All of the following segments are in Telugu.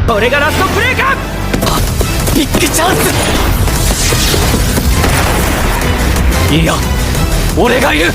これがラストプレーか。ビッグチャンス。いや、俺がいる。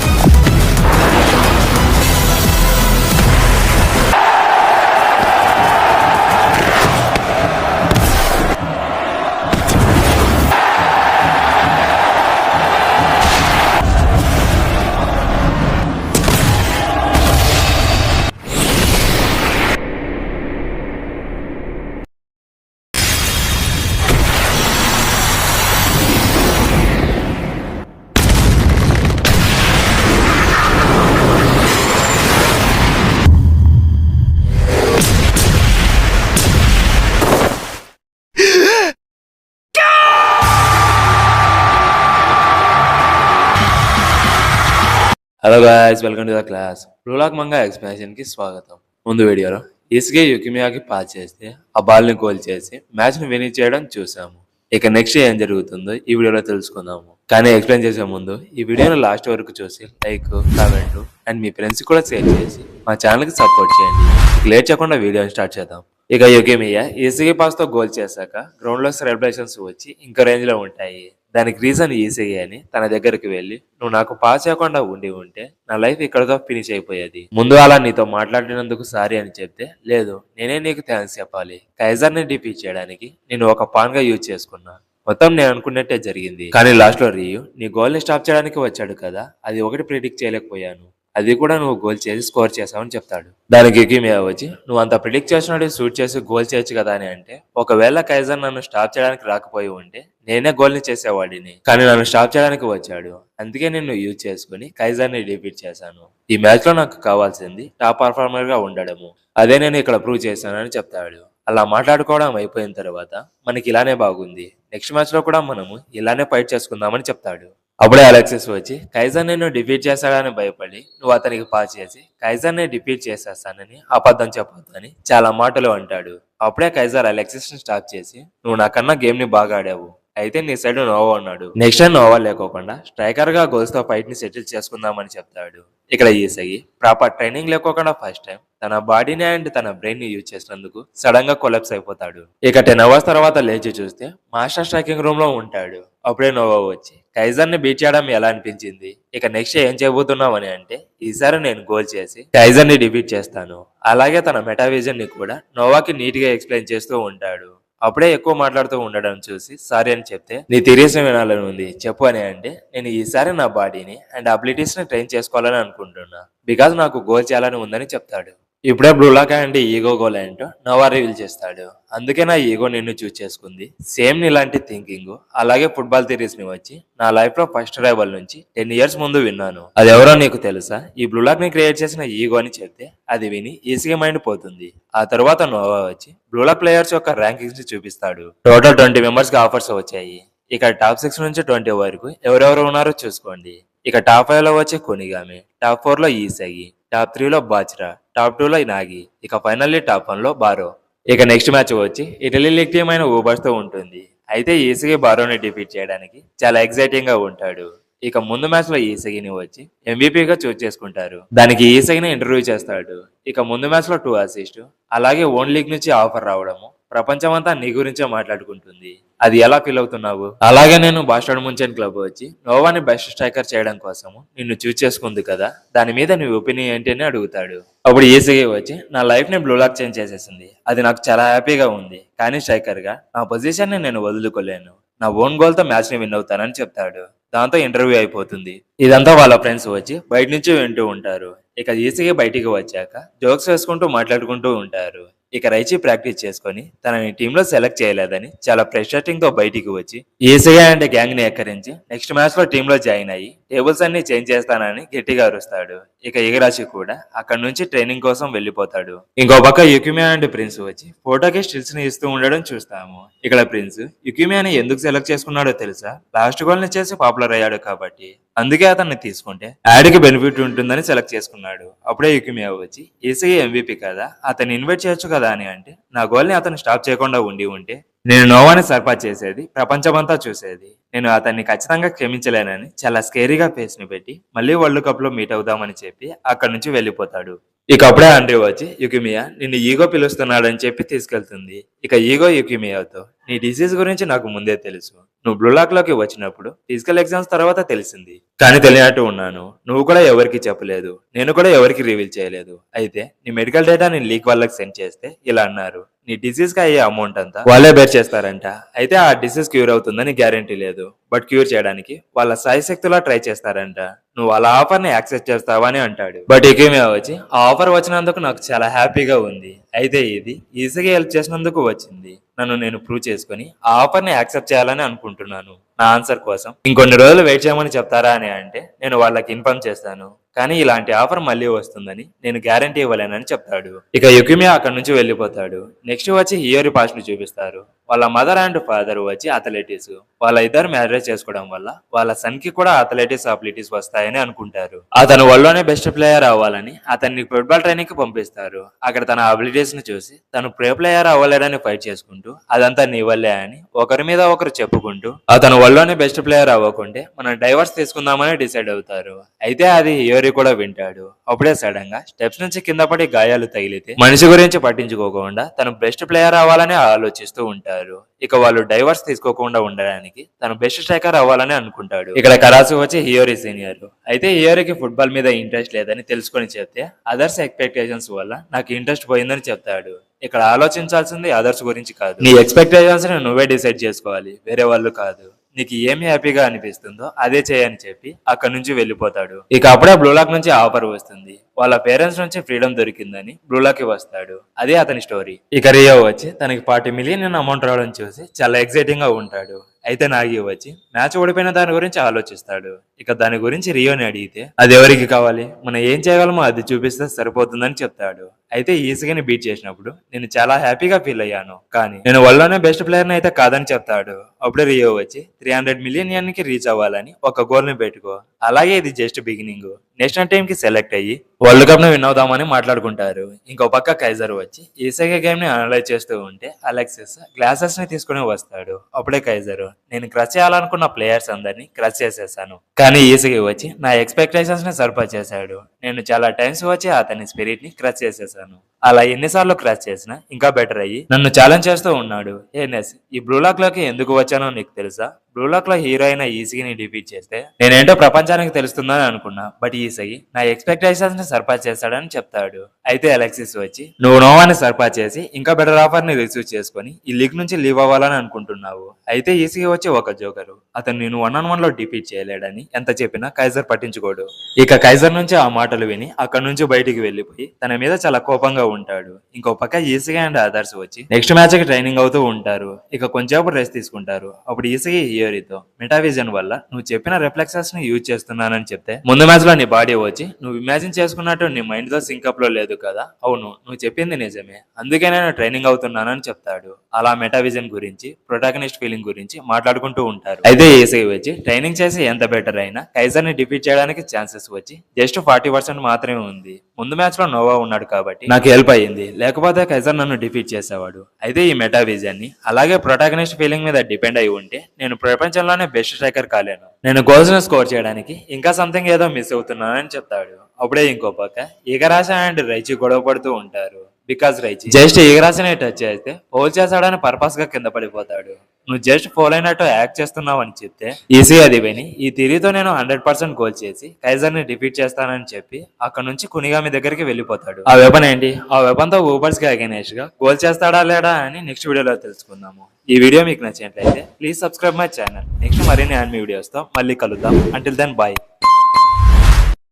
hello guys, welcome to the class. Blue lock manga explanation కి స్వాగతం. ముందు వీడియోలో ఇసుగే యుకిమియాకి పాస్ చేస్తే ఆ బాల్ ని గోల్ చేసి మ్యాచ్ ని విన్ చేయడం చూసాము. ఇక నెక్స్ట్ ఏం జరుగుతుందో ఈ వీడియోలో తెలుసుకుందాము. కానీ ఎక్స్ప్లెయిన్ చేసే ముందు ఈ వీడియోను లాస్ట్ వరకు చూసి like, comment and me friends కూడా షేర్ చేసి మా ఛానల్ కి సపోర్ట్ చేయండి. లేట్ చేయకుండా వీడియోని స్టార్ట్ చేద్దాం. ఇక యుకిమియా ఈసీగే పాస్ తో గోల్ చేశాక గ్రౌండ్ లో సెలబ్రేషన్స్ వచ్చి ఇంకా రేంజ్ లో ఉంటాయి. దానికి రీజన్ ఈసీగే అని తన దగ్గరికి వెళ్ళి, నువ్వు నాకు పాస్ చేయకుండా ఉంటే నా లైఫ్ ఇక్కడతో ఫినిష్ అయిపోయేది. ముందు అలా నీతో మాట్లాడినందుకు సారీ అని చెప్తే, లేదు నేనే నీకు థ్యాంక్స్ చెప్పాలి. కైజర్ ని డిఫీట్ చేయడానికి నేను ఒక పాన్ గా యూజ్ చేసుకున్నా. మొత్తం నేను అనుకున్నట్టే జరిగింది. కానీ లాస్ట్ లో రియు నీ గోల్ ని స్టాప్ చేయడానికి వచ్చాడు కదా, అది ఒకటి ప్రిడిక్ట్ చేయలేకపోయాను. అది కూడా నువ్వు గోల్ చేసి స్కోర్ చేసావని చెప్తాడు. దానికి యుకిమియా వచ్చి, నువ్వు అంత ప్రిడిక్ట్ చేసినట్టు షూట్ చేసి గోల్ చేయొచ్చు కదా అని అంటే, ఒకవేళ కైజర్ నన్ను స్టాప్ చేయడానికి రాకపోయి ఉంటే నేనే గోల్ ని చేసేవాడిని. కానీ నన్ను స్టాప్ చేయడానికి వచ్చాడు, అందుకే నేను యూజ్ చేసుకుని కైజర్ ని డిఫీట్ చేశాను. ఈ మ్యాచ్ లో నాకు కావాల్సింది టాప్ పర్ఫార్మర్ గా ఉండడము. అదే నేను ఇక్కడ ప్రూవ్ చేశానని చెప్తాడు. అలా మాట్లాడుకోవడం అయిపోయిన తర్వాత మనకి ఇలానే బాగుంది, నెక్స్ట్ మ్యాచ్ లో కూడా మనము ఇలానే ఫైట్ చేసుకుందామని చెప్తాడు. అప్పుడే అలెక్సిస్ వచ్చి, కైజర్ నేను డిఫీట్ చేశాడని భయపడి నువ్వు అతనికి పాస్ చేసి కైజర్ ని డిఫీట్ చేసేస్తానని అబద్ధం చెప్పొద్దు అని చాలా మాటలు అంటాడు. అప్పుడే కైజర్ అలెక్సిస్ ని స్టాప్ చేసి, నువ్వు నాకన్నా గేమ్ ని బాగా ఆడావు, అయితే నీ సైడ్ నోవా ఉన్నాడు, నెక్స్ట్ టైం నోవా లేకోకుండా స్ట్రైకర్ గా గోల్స్ తో ఫైట్ ని సెటిల్ చేసుకుందామని చెప్తాడు. ఇక్కడ ఈసగి ప్రాపర్ ట్రైనింగ్ లేకోకుండా ఫస్ట్ టైం తన బాడీని అండ్ తన బ్రెయిన్ ని యూజ్ చేసినందుకు సడన్ గా కొలాప్స్ అయిపోతాడు. ఇక 10 hours తర్వాత లేచి చూస్తే మాస్టర్ స్ట్రైకింగ్ రూమ్ లో ఉంటాడు. అప్పుడే నోవా వచ్చి, కైజర్ ని బీట్ చేయడం ఎలా అనిపించింది, ఇక నెక్స్ట్ ఏం చేయబోతున్నావు అని అంటే, ఈసారి నేను గోల్ చేసి కైజర్ ని డిఫీట్ చేస్తాను. అలాగే తన మెటావిజన్ ని కూడా నోవాకి నీట్ గా ఎక్స్ప్లెయిన్ చేస్తూ ఉంటాడు. అప్పుడే ఎక్కువ మాట్లాడుతూ ఉండడం చూసి సారీ అని చెప్తే, నీ థియరీస్ వినాలని ఉంది చెప్పు అని అంటే, నేను ఈసారి నా బాడీని అండ్ అబిలిటీస్ ని ట్రైన్ చేసుకోవాలని అనుకుంటున్నా, బికాజ్ నాకు గోల్ చేయాలని ఉందని చెప్తాడు. ఇప్పుడే బ్లూలాక్ అండ్ ఈగో గోల్ ఏంటో నోవా రివీల్ చేస్తాడు. అందుకే నా ఈగో నిన్ను చూస్ చేసుకుంది. సేమ్ ఇలాంటి థింకింగ్ అలాగే ఫుట్బాల్ థియరీస్ ని వచ్చి నా లైఫ్ లో ఫస్ట్ రైవల్ నుంచి 10 years ముందు విన్నాను. అది ఎవరో నీకు తెలుసా, ఈ బ్లూలాక్ ని క్రియేట్ చేసిన ఈగో అని చెప్తే అది విని ఈజీగా మైండ్ పోతుంది. ఆ తర్వాత నోవా వచ్చి బ్లూలాక్ ప్లేయర్స్ యొక్క ర్యాంకింగ్స్ ని చూపిస్తాడు. టోటల్ 20 members కి ఆఫర్స్ వచ్చాయి. ఇక టాప్ 6 నుంచి 20 వరకు ఎవరెవరు ఉన్నారో చూసుకోండి. ఇక టాప్ 5 లో వచ్చే కొనిగామి, టాప్ 4 లో ఈసగి, టాప్ 3 లో బాచ్రా, టాప్ 2 లో నాగి, ఇక ఫైనల్లీ టాప్ 1 లో బారో. ఇక నెక్స్ట్ మ్యాచ్ వచ్చి ఇటలీ లీగ్ టీమ్ అయిన ఊబర్స్ తో ఉంటుంది. అయితే ఈసగి బారోని డిఫీట్ చేయడానికి చాలా ఎక్సైటింగ్ గా ఉంటాడు. ఇక ముందు మ్యాచ్ లో ఈసగిని వచ్చి ఎంవీపీగా చూస్ చేసుకుంటారు. దానికి ఈసగిని ఇంటర్వ్యూ చేస్తాడు. ఇక ముందు మ్యాచ్ లో 2 assists, అలాగే ఓన్ లీగ్ నుంచి ఆఫర్ రావడము, ప్రపంచమంతా నీ గురించే మాట్లాడుకుంటుంది. అది ఎలా ఫీల్ అవుతున్నావు? అలాగే నేను బాస్టర్డ్ ముంచెన్ క్లబ్ వచ్చి నోవాని బెస్ట్ స్ట్రైకర్ చేయడం కోసము నిన్ను చూస్ చేసుకుంది కదా, దాని మీద నీ ఒపీనియన్ ఏంటి అని అడుగుతాడు. అప్పుడు ఈసీగా వచ్చి, నా లైఫ్ ని బ్లూలాక్ చేంజ్ చేసేసింది, అది నాకు చాలా హ్యాపీగా ఉంది. కానీ స్ట్రైకర్ గా నా పొజిషన్ ని నేను వదులుకోలేను, నా ఓన్ గోల్ తో మ్యాచ్ ని విన్ అవుతానని చెప్తాడు. దాంతో ఇంటర్వ్యూ అయిపోతుంది. ఇదంతా వాళ్ళ ఫ్రెండ్స్ వచ్చి బయట నుంచి వింటూ ఉంటారు. ఇక ఈసీగా బయటికి వచ్చాక జోక్స్ వేసుకుంటూ మాట్లాడుకుంటూ ఉంటారు. ఇక రైచి ప్రాక్టీస్ చేసుకుని తనని టీంలో సెలెక్ట్ చేయలేదని చాలా ఫ్రస్ట్రేటింగ్ తో బయటికి వచ్చి ఈసీగా అండ్ గ్యాంగ్ ని ఎక్కరించి నెక్స్ట్ మ్యాచ్ లో టీంలో జాయిన్ అయ్యి టేబుల్స్ అన్ని చేంజ్ చేస్తానని గట్టిగా అరుస్తాడు. ఇక ఇగరాషి కూడా అక్కడ నుంచి ట్రైనింగ్ కోసం వెళ్లిపోతాడు. ఇంకో పక్క యుకిమియా అండ్ ప్రిన్స్ వచ్చి ఫోటోకి స్టిల్స్ ని ఇస్తూ ఉండడం చూస్తాము. ఇక్కడ ప్రిన్స్ యుకిమియాని ఎందుకు సెలెక్ట్ చేసుకున్నాడో తెలుసా, లాస్ట్ గోల్ ని చేసి పాపులర్ అయ్యాడు కాబట్టి, అందుకే అతన్ని తీసుకుంటే యాడ్ కి బెనిఫిట్ ఉంటుందని సెలెక్ట్ చేసుకున్నాడు. అప్పుడే యుకిమియా వచ్చి ఈసీగా ఎంవీపీ కదా, అతన్ని ఇన్వైట్ చేయొచ్చు కదా అని అంటే, నా గోల్ ని అతను స్టాప్ చేయకుండా ఉంటే నేను నోవాని సర్పాస్ చేసేది, ప్రపంచమంతా చూసేది, నేను అతన్ని ఖచ్చితంగా క్షమించలేనని చాలా స్కేరీగా ఫేస్ ని పెట్టి మళ్ళీ వరల్డ్ కప్ లో మీట్ అవుదామని చెప్పి అక్కడి నుంచి వెళ్ళిపోతాడు. ఇక అప్పుడే ఆండ్రీ వచ్చి యుకిమియా నిన్ను ఈగో పిలుస్తున్నాడని చెప్పి తీసుకెళ్తుంది. ఇక ఈగో యుకిమియాతో నీ డిసీజ్ గురించి నాకు ముందే తెలుసు. నువ్వు బ్లూ లాక్ లోకి వచ్చినప్పుడు ఫిజికల్ ఎగ్జామ్స్ తర్వాత తెలిసింది. కానీ తెలియనట్టు ఉన్నాను. నువ్వు కూడా ఎవరికి చెప్పలేదు. నేను కూడా ఎవరికి రివీల్ చేయలేదు. అయితే నీ మెడికల్ డేటా నేను లీక్ వాళ్ళకి సెండ్ చేస్తే ఇలా అన్నారు. నీ డిసీజ్ కి అయ్యే అమౌంట్ అంతా వాళ్ళే బేర్ చేస్తారంట. అయితే ఆ డిసీజ్ క్యూర్ అవుతుందని గ్యారెంటీ లేదు. బట్ క్యూర్ చేయడానికి వాళ్ళ సాయశక్తులా ట్రై చేస్తారంట. నువ్వు వాళ్ళ ఆఫర్ ని యాక్సెప్ట్ చేస్తావా అని అంటాడు. బట్ ఇకేమే వచ్చి ఆ ఆఫర్ వచ్చినందుకు నాకు చాలా హ్యాపీగా ఉంది. అయితే ఇది ఈజీగా హెల్ప్ చేసినందుకు వచ్చింది. నన్ను నేను ప్రూవ్ చేసుకుని ఆ ఆఫర్ ని యాక్సెప్ట్ చేయాలని అనుకుంటున్నాను. నా ఆన్సర్ కోసం ఇంకొన్ని రోజులు వెయిట్ చేయమని చెప్తారా అని అంటే నేను వాళ్ళకి ఇన్ఫార్మ్ చేస్తాను. కానీ ఇలాంటి ఆఫర్ మళ్ళీ వస్తుందని నేను గ్యారంటీ ఇవ్వలేనని చెప్తాడు. ఇక యుకిమియా అక్కడి నుంచి వెళ్ళిపోతాడు. నెక్స్ట్ వచ్చి హియోరి పాస్ట్ ని చూపిస్తారు. వాళ్ళ మదర్ అండ్ ఫాదర్ వచ్చి అథ్లెటిక్స్. వాళ్ళ ఇద్దరు మ్యారేజ్ చేసుకోవడం వల్ల వాళ్ళ సన్ కి కూడా అథ్లెటిక్స్ అబిలిటీస్ వస్తాయని అనుకుంటారు. అతను వరల్డ్లోనే బెస్ట్ ప్లేయర్ అవ్వాలని అతన్ని ఫుట్బాల్ ట్రైనింగ్ కి పంపిస్తారు. అక్కడ తన అబిలిటీస్ ని చూసి తను ప్రే ప్లేయర్ అవ్వలేడని ఫైట్ చేసుకుంటూ అదంతా నీ వల్లే అని ఒకరి మీద ఒకరు చెప్పుకుంటూ అతను వరల్డ్లోనే బెస్ట్ ప్లేయర్ అవ్వకుంటే మనం డైవర్స్ తీసుకుందామని డిసైడ్ అవుతారు. అయితే అది హియోరి కూడా వింటాడు. అప్పుడే సడన్ గా స్టెప్స్ నుంచి కింద పడి గాయాలు తగిలితే మనిషి గురించి పట్టించుకోకుండా తను బెస్ట్ ప్లేయర్ అవ్వాలని ఆలోచిస్తూ ఉంటారు. ఇక వాళ్ళు డైవర్స్ తీసుకోకుండా ఉండడానికి తను బెస్ట్ స్ట్రైకర్ అవ్వాలని అనుకుంటాడు. ఇక్కడ కరాసు వచ్చి హియోరి సీనియర్. అయితే హియోరికి ఫుట్బాల్ మీద ఇంట్రెస్ట్ లేదని తెలుసుకొని చెప్తే అదర్స్ ఎక్స్పెక్టేషన్స్ వల్ల నాకు ఇంట్రెస్ట్ పోయిందని చెప్తాడు. ఇక్కడ ఆలోచించాల్సింది అదర్స్ గురించి కాదు. నీ ఎక్స్పెక్టేషన్స్ నువ్వే డిసైడ్ చేసుకోవాలి, వేరే వాళ్ళు కాదు. నీకు ఏమి హ్యాపీగా అనిపిస్తుందో అదే చేయని చెప్పి అక్కడి నుంచి వెళ్ళిపోతాడు. ఇక అప్పుడే బ్లూలాక్ నుంచి ఆఫర్ వస్తుంది. వాళ్ళ పేరెంట్స్ నుంచి ఫ్రీడమ్ దొరికిందని బ్లూలాక్ కి వస్తాడు. అదే అతని స్టోరీ. ఇక రియో వచ్చి తనకి 40 మిలియన్ అమౌంట్ రావడం చూసి చాలా ఎక్సైటింగ్ గా ఉంటాడు. అయితే నాగి వచ్చి మ్యాచ్ ఓడిపోయిన దాని గురించి ఆలోచిస్తాడు. ఇక దాని గురించి రియోని అడిగితే అది ఎవరికి కావాలి, మనం ఏం చేయగలమో అది చూపిస్తే సరిపోతుందని చెప్తాడు. అయితే ఈసీని బీట్ చేసినప్పుడు నేను చాలా హ్యాపీగా ఫీల్ అయ్యాను, కానీ నేను వరల్డ్లోనే బెస్ట్ ప్లేయర్ అయితే కాదని చెప్తాడు. అప్పుడు రియో వచ్చి 300 మిలియన్ కి రీచ్ అవ్వాలని ఒక గోల్ ని పెట్టుకో, అలాగే ఇది జస్ట్ బిగినింగ్. నేషనల్ టీమ్ కి సెలెక్ట్ అయ్యి వరల్డ్ కప్ ను విన్ అవుదామని మాట్లాడుకుంటారు. ఇంకో పక్క కైజర్ వచ్చి ఈసీగే గేమ్ ని అనలైజ్ చేస్తూ ఉంటే అలెక్సిస్ గ్లాసెస్ ని తీసుకుని వస్తాడు. అప్పుడే కైజర్ నేను క్రష్ చేయాలనుకున్న ప్లేయర్స్ అందరినీ క్రష్ చేసేసాను, కానీ ఈసీగా వచ్చి నా ఎక్స్పెక్టేషన్స్ ని సర్పాస్ చేశాడు. నేను చాలా టైమ్స్ వచ్చి అతని స్పిరిట్ ని క్రష్ చేసేసాను. అలా ఎన్నిసార్లు క్రష్ చేసినా ఇంకా బెటర్ అయ్యి నన్ను ఛాలెంజ్ చేస్తూ ఉన్నాడు. ఏనెస్ ఈ బ్లూలాక్ లోకి ఎందుకు వచ్చానో నీకు తెలుసా? బ్లూలాక్ లో హీరో అయిన ఈసీని డిఫీట్ చేస్తే నేనేంటో ప్రపంచానికి తెలుస్తుందని అనుకున్నా, బట్ ఈసీ నా ఎక్స్పెక్టేషన్స్ ని సర్పాస్ చేస్తాడని చెప్తాడు. అయితే అలెక్సిస్ వచ్చి నువ్వు నోవాన్ని సర్పాస్ చేసి ఇంకా బెటర్ ఆఫర్ ని రిసీవ్ చేసుకుని ఈ లీగ్ నుంచి లీవ్ అవ్వాలని అనుకుంటున్నావు. అయితే ఈసీ వచ్చి ఒక జోకరు, అతను నేను 1-on-1 లో డిఫీట్ చేయలేడని ఎంత చెప్పినా కైజర్ పట్టించుకోడు. ఇక కైజర్ నుంచి ఆ మాటలు విని అక్కడ నుంచి బయటికి వెళ్లిపోయి తన మీద చాలా కోపంగా ఉంటాడు. ఇంకో పక్క ఈసీ అండ్ అదర్స్ వచ్చి నెక్స్ట్ మ్యాచ్ కి ట్రైనింగ్ అవుతూ ఉంటారు. ఇక కొంచెంసేపు రెస్ట్ తీసుకుంటారు. అప్పుడు ఈసీ హియోరితో మెటావిజన్ వల్ల నువ్వు చెప్పిన రిఫ్లెక్సెస్ ని యూజ్ చేస్తున్నానని చెప్తే ముందు మ్యాచ్ లో నీ బాడీ వచ్చి నువ్వు ఇమాజిన్ చేసుకున్నట్టు నీ మైండ్ తో సింకప్ లో లేదు కదా. అవును, నువ్వు చెప్పింది నిజమే, అందుకే నేను ట్రైనింగ్ అవుతున్నానని చెప్తాడు. అలా మెటావిజన్ గురించి ప్రొటాగనిస్ట్ ఫీలింగ్ గురించి మాట్లాడుకుంటూ ఉంటారు. అయితే ఈసీ వచ్చి ట్రైనింగ్ చేసి ఎంత బెటర్ అయినా కైజర్ ని డిఫీట్ చేయడానికి ఛాన్సెస్ వచ్చి జస్ట్ 40% మాత్రమే ఉంది. ముందు మ్యాచ్ లో నోవా ఉన్నాడు కాబట్టి నాకు హెల్ప్ అయ్యింది, లేకపోతే కైజర్ నన్ను డిఫీట్ చేసేవాడు. అయితే ఈ మెటావిజన్ ని అలాగే ప్రొటాగనిస్ట్ ఫీలింగ్ మీద డిపెండ్ అయి ఉంటే నేను ప్రపంచంలోనే బెస్ట్ స్ట్రైకర్ కాలేను. నేను గోల్స్ ను స్కోర్ చేయడానికి ఇంకా సంథింగ్ ఏదో మిస్ అవుతున్నానని చెప్తాడు. అప్పుడే ఇంకో పక్క ఈగరాశ అండ్ రైచి గొడవ పడుతూ ఉంటారు. బికాస్ రైచి జస్ట్ ఈగరాశని టచ్ చేస్తే హోల్ చేశాడని పర్పస్ గా కింద పడిపోతాడు. నువ్వు జస్ట్ ఫోల్ అయినట్టు యాక్ట్ చేస్తున్నావు అని చెప్తే ఈసీ అది విని ఈ థిరీతో నేను 100% గోల్ చేసి కైజర్ ని డిఫీట్ చేస్తానని చెప్పి అక్కడ నుంచి కునిగామి దగ్గరికి వెళ్ళిపోతాడు. ఆ వెపన్ ఏంటి? ఆ వెపన్ తో ఊబర్స్ కి అగైనెస్ట్ గా గోల్ చేస్తాడా లేడా అని నెక్స్ట్ వీడియోలో తెలుసుకుందాము. ఈ వీడియో మీకు నచ్చినట్లయితే please subscribe my channel. Next మరిన్ని అన్ని వీడియోస్ తో మళ్ళీ కలుద్దాం. Until then bye.